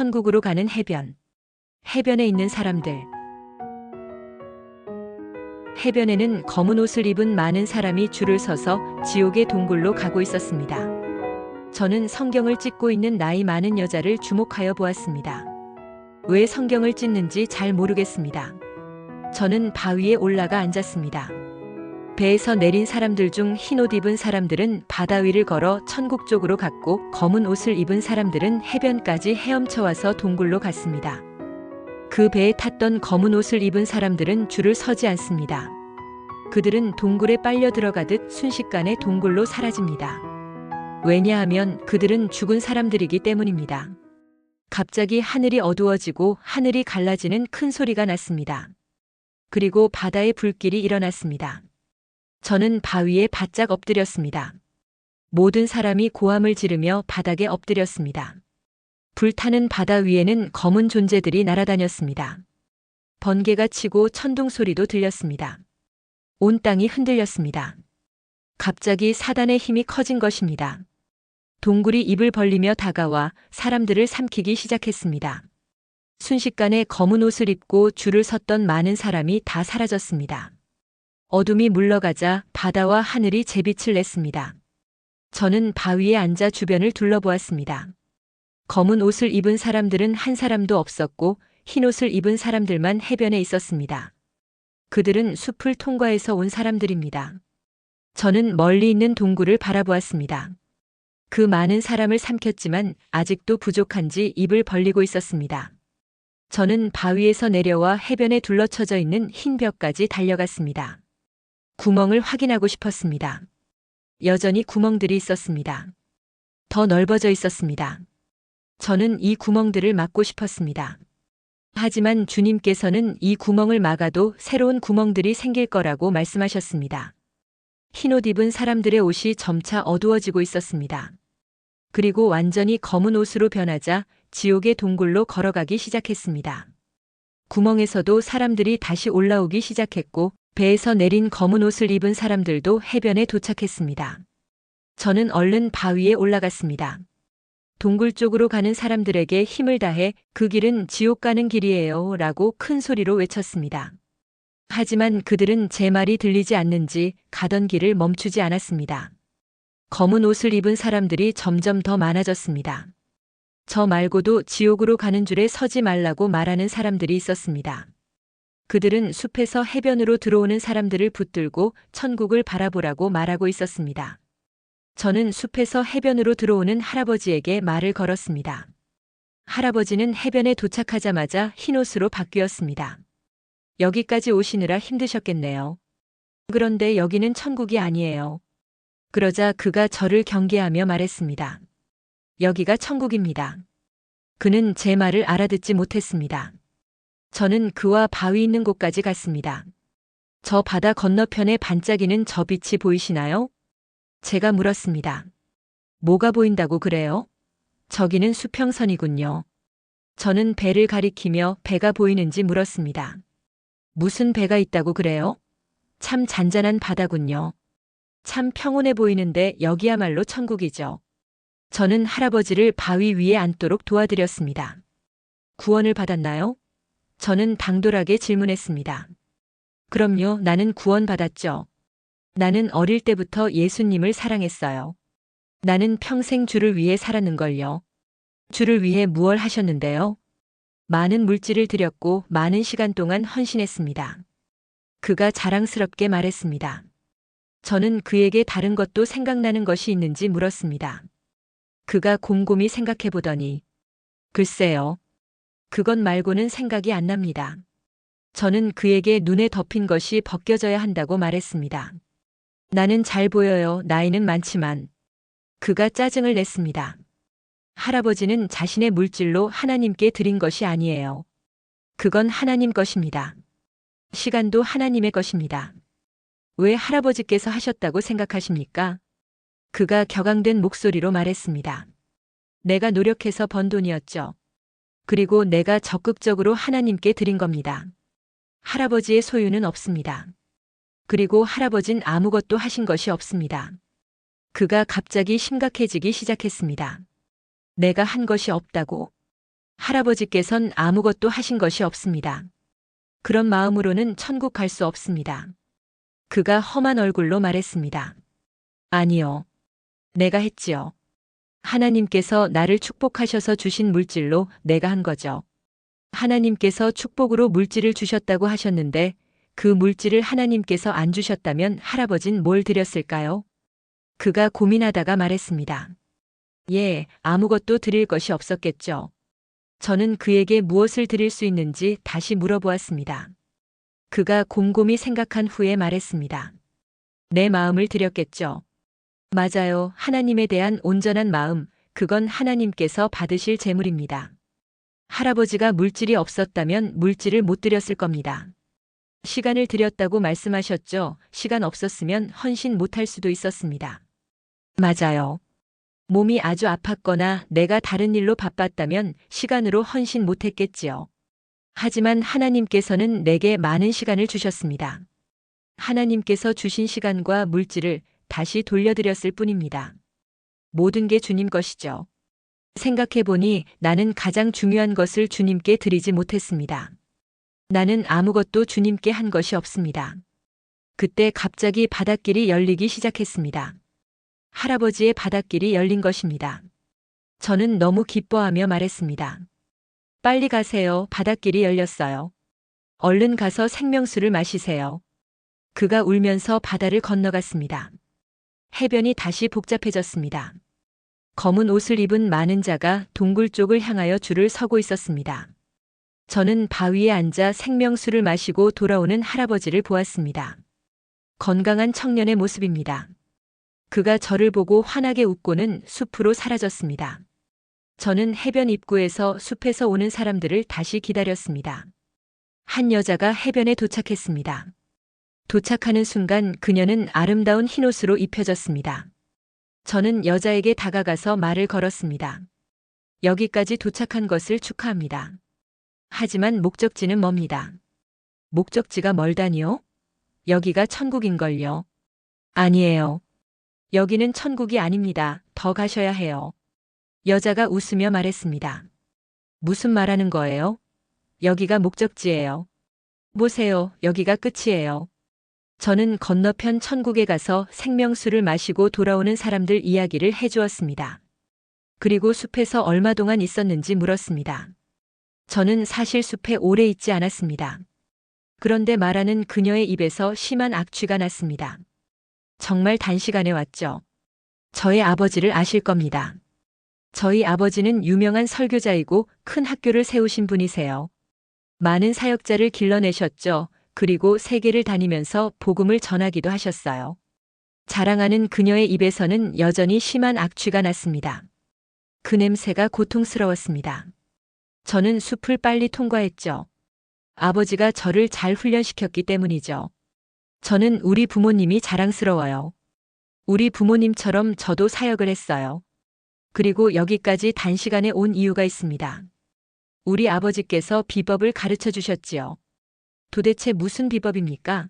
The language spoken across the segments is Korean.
천국으로 가는 해변. 해변에 있는 사람들. 해변에는 검은 옷을 입은 많은 사람이 줄을 서서 지옥의 동굴로 가고 있었습니다. 저는 성경을 찢고 있는 나이 많은 여자를 주목하여 보았습니다. 왜 성경을 찢는지 잘 모르겠습니다. 저는 바위에 올라가 앉았습니다. 배에서 내린 사람들 중 흰 옷 입은 사람들은 바다 위를 걸어 천국 쪽으로 갔고, 검은 옷을 입은 사람들은 해변까지 헤엄쳐 와서 동굴로 갔습니다. 그 배에 탔던 검은 옷을 입은 사람들은 줄을 서지 않습니다. 그들은 동굴에 빨려 들어가듯 순식간에 동굴로 사라집니다. 왜냐하면 그들은 죽은 사람들이기 때문입니다. 갑자기 하늘이 어두워지고 하늘이 갈라지는 큰 소리가 났습니다. 그리고 바다에 불길이 일어났습니다. 저는 바위에 바짝 엎드렸습니다. 모든 사람이 고함을 지르며 바닥에 엎드렸습니다. 불타는 바다 위에는 검은 존재들이 날아다녔습니다. 번개가 치고 천둥 소리도 들렸습니다. 온 땅이 흔들렸습니다. 갑자기 사단의 힘이 커진 것입니다. 동굴이 입을 벌리며 다가와 사람들을 삼키기 시작했습니다. 순식간에 검은 옷을 입고 줄을 섰던 많은 사람이 다 사라졌습니다. 어둠이 물러가자 바다와 하늘이 재빛을 냈습니다. 저는 바위에 앉아 주변을 둘러보았습니다. 검은 옷을 입은 사람들은 한 사람도 없었고 흰 옷을 입은 사람들만 해변에 있었습니다. 그들은 숲을 통과해서 온 사람들입니다. 저는 멀리 있는 동굴을 바라보았습니다. 그 많은 사람을 삼켰지만 아직도 부족한지 입을 벌리고 있었습니다. 저는 바위에서 내려와 해변에 둘러쳐져 있는 흰 벽까지 달려갔습니다. 구멍을 확인하고 싶었습니다. 여전히 구멍들이 있었습니다. 더 넓어져 있었습니다. 저는 이 구멍들을 막고 싶었습니다. 하지만 주님께서는 이 구멍을 막아도 새로운 구멍들이 생길 거라고 말씀하셨습니다. 흰옷 입은 사람들의 옷이 점차 어두워지고 있었습니다. 그리고 완전히 검은 옷으로 변하자 지옥의 동굴로 걸어가기 시작했습니다. 구멍에서도 사람들이 다시 올라오기 시작했고 배에서 내린 검은 옷을 입은 사람들도 해변에 도착했습니다. 저는 얼른 바위에 올라갔습니다. 동굴 쪽으로 가는 사람들에게 힘을 다해 그 길은 지옥 가는 길이에요 라고 큰 소리로 외쳤습니다. 하지만 그들은 제 말이 들리지 않는지 가던 길을 멈추지 않았습니다. 검은 옷을 입은 사람들이 점점 더 많아졌습니다. 저 말고도 지옥으로 가는 줄에 서지 말라고 말하는 사람들이 있었습니다. 그들은 숲에서 해변으로 들어오는 사람들을 붙들고 천국을 바라보라고 말하고 있었습니다. 저는 숲에서 해변으로 들어오는 할아버지에게 말을 걸었습니다. 할아버지는 해변에 도착하자마자 흰옷으로 바뀌었습니다. 여기까지 오시느라 힘드셨겠네요. 그런데 여기는 천국이 아니에요. 그러자 그가 저를 경계하며 말했습니다. 여기가 천국입니다. 그는 제 말을 알아듣지 못했습니다. 저는 그와 바위 있는 곳까지 갔습니다. 저 바다 건너편에 반짝이는 저 빛이 보이시나요? 제가 물었습니다. 뭐가 보인다고 그래요? 저기는 수평선이군요. 저는 배를 가리키며 배가 보이는지 물었습니다. 무슨 배가 있다고 그래요? 참 잔잔한 바다군요. 참 평온해 보이는데 여기야말로 천국이죠. 저는 할아버지를 바위 위에 앉도록 도와드렸습니다. 구원을 받았나요? 저는 당돌하게 질문했습니다. 그럼요, 나는 구원받았죠. 나는 어릴 때부터 예수님을 사랑했어요. 나는 평생 주를 위해 살았는걸요. 주를 위해 무얼 하셨는데요? 많은 물질을 드렸고 많은 시간 동안 헌신했습니다. 그가 자랑스럽게 말했습니다. 저는 그에게 다른 것도 생각나는 것이 있는지 물었습니다. 그가 곰곰이 생각해 보더니 글쎄요. 그것 말고는 생각이 안 납니다. 저는 그에게 눈에 덮인 것이 벗겨져야 한다고 말했습니다. 나는 잘 보여요. 나이는 많지만. 그가 짜증을 냈습니다. 할아버지는 자신의 물질로 하나님께 드린 것이 아니에요. 그건 하나님 것입니다. 시간도 하나님의 것입니다. 왜 할아버지께서 하셨다고 생각하십니까? 그가 격앙된 목소리로 말했습니다. 내가 노력해서 번 돈이었죠. 그리고 내가 적극적으로 하나님께 드린 겁니다. 할아버지의 소유는 없습니다. 그리고 할아버진 아무것도 하신 것이 없습니다. 그가 갑자기 심각해지기 시작했습니다. 내가 한 것이 없다고? 할아버지께선 아무것도 하신 것이 없습니다. 그런 마음으로는 천국 갈 수 없습니다. 그가 험한 얼굴로 말했습니다. 아니요. 내가 했지요. 하나님께서 나를 축복하셔서 주신 물질로 내가 한 거죠. 하나님께서 축복으로 물질을 주셨다고 하셨는데 그 물질을 하나님께서 안 주셨다면 할아버진 뭘 드렸을까요? 그가 고민하다가 말했습니다. 예, 아무것도 드릴 것이 없었겠죠. 저는 그에게 무엇을 드릴 수 있는지 다시 물어보았습니다. 그가 곰곰이 생각한 후에 말했습니다. 내 마음을 드렸겠죠. 맞아요. 하나님에 대한 온전한 마음, 그건 하나님께서 받으실 재물입니다. 할아버지가 물질이 없었다면 물질을 못 드렸을 겁니다. 시간을 드렸다고 말씀하셨죠. 시간 없었으면 헌신 못할 수도 있었습니다. 맞아요. 몸이 아주 아팠거나 내가 다른 일로 바빴다면 시간으로 헌신 못했겠지요. 하지만 하나님께서는 내게 많은 시간을 주셨습니다. 하나님께서 주신 시간과 물질을 다시 돌려드렸을 뿐입니다. 모든 게 주님 것이죠. 생각해보니 나는 가장 중요한 것을 주님께 드리지 못했습니다. 나는 아무것도 주님께 한 것이 없습니다. 그때 갑자기 바닷길이 열리기 시작했습니다. 할아버지의 바닷길이 열린 것입니다. 저는 너무 기뻐하며 말했습니다. 빨리 가세요. 바닷길이 열렸어요. 얼른 가서 생명수를 마시세요. 그가 울면서 바다를 건너갔습니다. 해변이 다시 복잡해졌습니다. 검은 옷을 입은 많은 자가 동굴 쪽을 향하여 줄을 서고 있었습니다. 저는 바위에 앉아 생명수를 마시고 돌아오는 할아버지를 보았습니다. 건강한 청년의 모습입니다. 그가 저를 보고 환하게 웃고는 숲으로 사라졌습니다. 저는 해변 입구에서 숲에서 오는 사람들을 다시 기다렸습니다. 한 여자가 해변에 도착했습니다. 도착하는 순간 그녀는 아름다운 흰옷으로 입혀졌습니다. 저는 여자에게 다가가서 말을 걸었습니다. 여기까지 도착한 것을 축하합니다. 하지만 목적지는 멉니다. 목적지가 멀다니요? 여기가 천국인걸요. 아니에요. 여기는 천국이 아닙니다. 더 가셔야 해요. 여자가 웃으며 말했습니다. 무슨 말하는 거예요? 여기가 목적지예요. 보세요. 여기가 끝이에요. 저는 건너편 천국에 가서 생명수를 마시고 돌아오는 사람들 이야기를 해주었습니다. 그리고 숲에서 얼마 동안 있었는지 물었습니다. 저는 사실 숲에 오래 있지 않았습니다. 그런데 말하는 그녀의 입에서 심한 악취가 났습니다. 정말 단시간에 왔죠. 저의 아버지를 아실 겁니다. 저희 아버지는 유명한 설교자이고 큰 학교를 세우신 분이세요. 많은 사역자를 길러내셨죠. 그리고 세계를 다니면서 복음을 전하기도 하셨어요. 자랑하는 그녀의 입에서는 여전히 심한 악취가 났습니다. 그 냄새가 고통스러웠습니다. 저는 숲을 빨리 통과했죠. 아버지가 저를 잘 훈련시켰기 때문이죠. 저는 우리 부모님이 자랑스러워요. 우리 부모님처럼 저도 사역을 했어요. 그리고 여기까지 단시간에 온 이유가 있습니다. 우리 아버지께서 비법을 가르쳐 주셨지요. 도대체 무슨 비법입니까?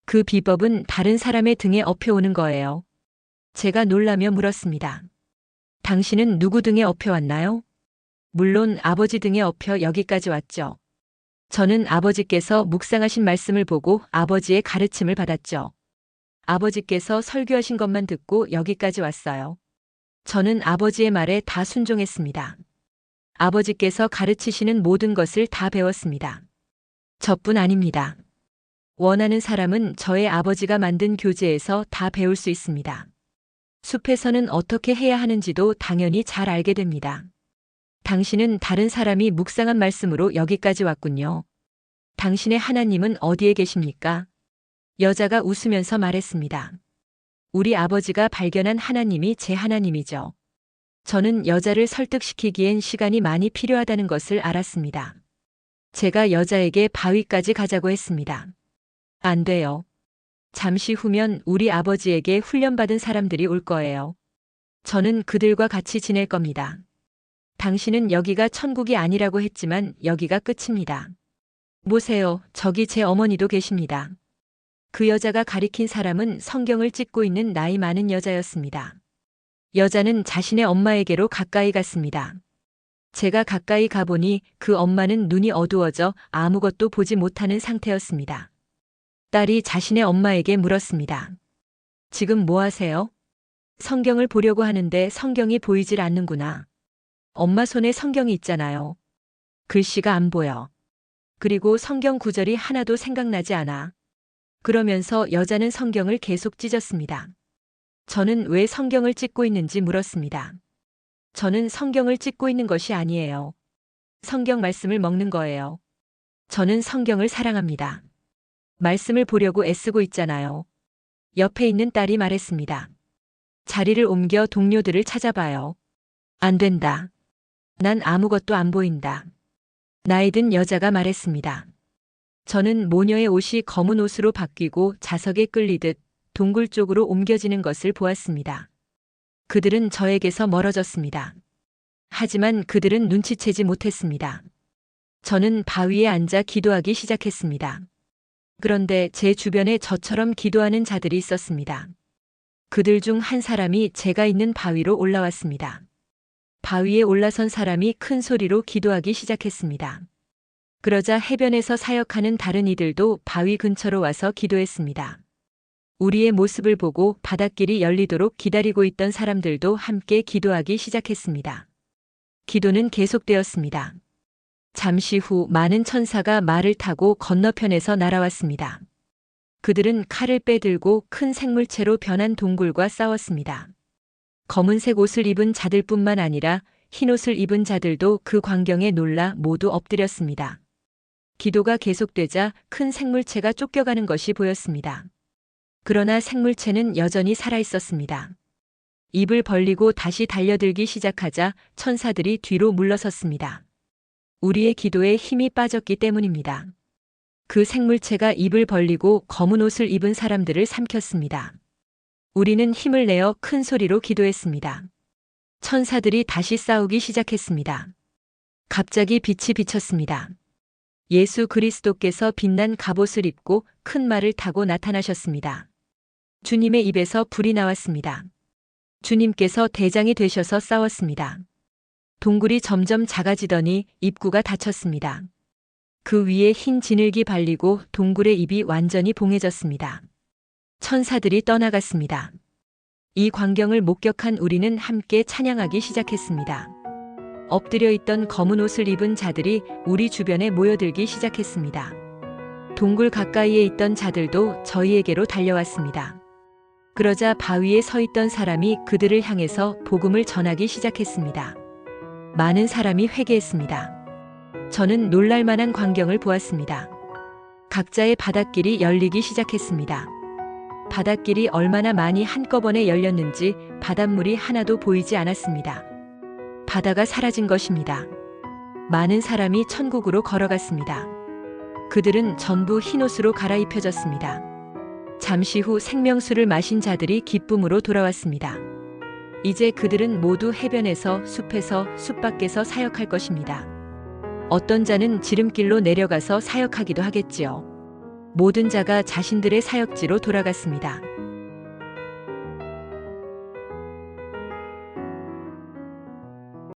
그 비법은 다른 사람의 등에 업혀오는 거예요. 제가 놀라며 물었습니다. 당신은 누구 등에 업혀왔나요? 물론 아버지 등에 업혀 여기까지 왔죠. 저는 아버지께서 묵상하신 말씀을 보고 아버지의 가르침을 받았죠. 아버지께서 설교하신 것만 듣고 여기까지 왔어요. 저는 아버지의 말에 다 순종했습니다. 아버지께서 가르치시는 모든 것을 다 배웠습니다. 저뿐 아닙니다. 원하는 사람은 저의 아버지가 만든 교재에서 다 배울 수 있습니다. 숲에서는 어떻게 해야 하는지도 당연히 잘 알게 됩니다. 당신은 다른 사람이 묵상한 말씀으로 여기까지 왔군요. 당신의 하나님은 어디에 계십니까? 여자가 웃으면서 말했습니다. 우리 아버지가 발견한 하나님이 제 하나님이죠. 저는 여자를 설득시키기엔 시간이 많이 필요하다는 것을 알았습니다. 제가 여자에게 바위까지 가자고 했습니다. 안 돼요. 잠시 후면 우리 아버지에게 훈련받은 사람들이 올 거예요. 저는 그들과 같이 지낼 겁니다. 당신은 여기가 천국이 아니라고 했지만 여기가 끝입니다. 보세요. 저기 제 어머니도 계십니다. 그 여자가 가리킨 사람은 성경을 찢고 있는 나이 많은 여자였습니다. 여자는 자신의 엄마에게로 가까이 갔습니다. 제가 가까이 가보니 그 엄마는 눈이 어두워져 아무것도 보지 못하는 상태였습니다. 딸이 자신의 엄마에게 물었습니다. 지금 뭐 하세요? 성경을 보려고 하는데 성경이 보이질 않는구나. 엄마 손에 성경이 있잖아요. 글씨가 안 보여. 그리고 성경 구절이 하나도 생각나지 않아. 그러면서 여자는 성경을 계속 찢었습니다. 저는 왜 성경을 찢고 있는지 물었습니다. 저는 성경을 찢고 있는 것이 아니에요. 성경 말씀을 먹는 거예요. 저는 성경을 사랑합니다. 말씀을 보려고 애쓰고 있잖아요. 옆에 있는 딸이 말했습니다. 자리를 옮겨 동료들을 찾아봐요. 안 된다. 난 아무것도 안 보인다. 나이 든 여자가 말했습니다. 저는 모녀의 옷이 검은 옷으로 바뀌고 자석에 끌리듯 동굴 쪽으로 옮겨지는 것을 보았습니다. 그들은 저에게서 멀어졌습니다. 하지만 그들은 눈치채지 못했습니다. 저는 바위에 앉아 기도하기 시작했습니다. 그런데 제 주변에 저처럼 기도하는 자들이 있었습니다. 그들 중 한 사람이 제가 있는 바위로 올라왔습니다. 바위에 올라선 사람이 큰 소리로 기도하기 시작했습니다. 그러자 해변에서 사역하는 다른 이들도 바위 근처로 와서 기도했습니다. 우리의 모습을 보고 바닷길이 열리도록 기다리고 있던 사람들도 함께 기도하기 시작했습니다. 기도는 계속되었습니다. 잠시 후 많은 천사가 말을 타고 건너편에서 날아왔습니다. 그들은 칼을 빼들고 큰 생물체로 변한 동굴과 싸웠습니다. 검은색 옷을 입은 자들뿐만 아니라 흰 옷을 입은 자들도 그 광경에 놀라 모두 엎드렸습니다. 기도가 계속되자 큰 생물체가 쫓겨가는 것이 보였습니다. 그러나 생물체는 여전히 살아있었습니다. 입을 벌리고 다시 달려들기 시작하자 천사들이 뒤로 물러섰습니다. 우리의 기도에 힘이 빠졌기 때문입니다. 그 생물체가 입을 벌리고 검은 옷을 입은 사람들을 삼켰습니다. 우리는 힘을 내어 큰 소리로 기도했습니다. 천사들이 다시 싸우기 시작했습니다. 갑자기 빛이 비쳤습니다. 예수 그리스도께서 빛난 갑옷을 입고 큰 말을 타고 나타나셨습니다. 주님의 입에서 불이 나왔습니다. 주님께서 대장이 되셔서 싸웠습니다. 동굴이 점점 작아지더니 입구가 닫혔습니다. 그 위에 흰 진흙이 발리고 동굴의 입이 완전히 봉해졌습니다. 천사들이 떠나갔습니다. 이 광경을 목격한 우리는 함께 찬양하기 시작했습니다. 엎드려 있던 검은 옷을 입은 자들이 우리 주변에 모여들기 시작했습니다. 동굴 가까이에 있던 자들도 저희에게로 달려왔습니다. 그러자 바위에 서 있던 사람이 그들을 향해서 복음을 전하기 시작했습니다. 많은 사람이 회개했습니다. 저는 놀랄만한 광경을 보았습니다. 각자의 바닷길이 열리기 시작했습니다. 바닷길이 얼마나 많이 한꺼번에 열렸는지 바닷물이 하나도 보이지 않았습니다. 바다가 사라진 것입니다. 많은 사람이 천국으로 걸어갔습니다. 그들은 전부 흰옷으로 갈아입혀졌습니다. 잠시 후 생명수를 마신 자들이 기쁨으로 돌아왔습니다. 이제 그들은 모두 해변에서 숲에서 숲 밖에서 사역할 것입니다. 어떤 자는 지름길로 내려가서 사역하기도 하겠지요. 모든 자가 자신들의 사역지로 돌아갔습니다.